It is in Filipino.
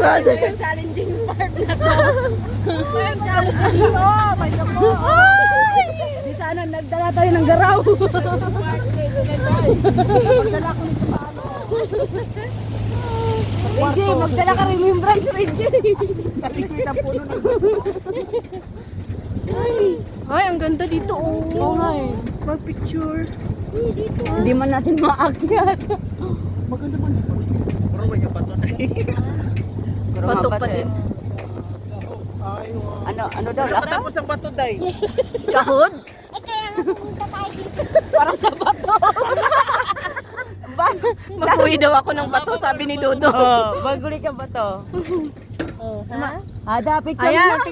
Yung challenging part na to. Yung challenging to. May po. Di sana nagdala tayo ng garaw. Magdala ko nito paano. Reggie, magdala ka remembrance, Reggie. Kalikwit ang puno ng Ay, ang ganda dito. Oo nga eh. Mag-picture. Hindi man natin maakyat. Maganda man dito. Pero may bato na Bato pa din. Ano daw? Patapos ang bato, day. Kahod? Kaya nga pumunta tayo dito. Para sa bato. Mag-uwi daw ako ng bato, sabi ni Dodo. Maguli ka ba to? Ha? Ada, picture Ayan, na.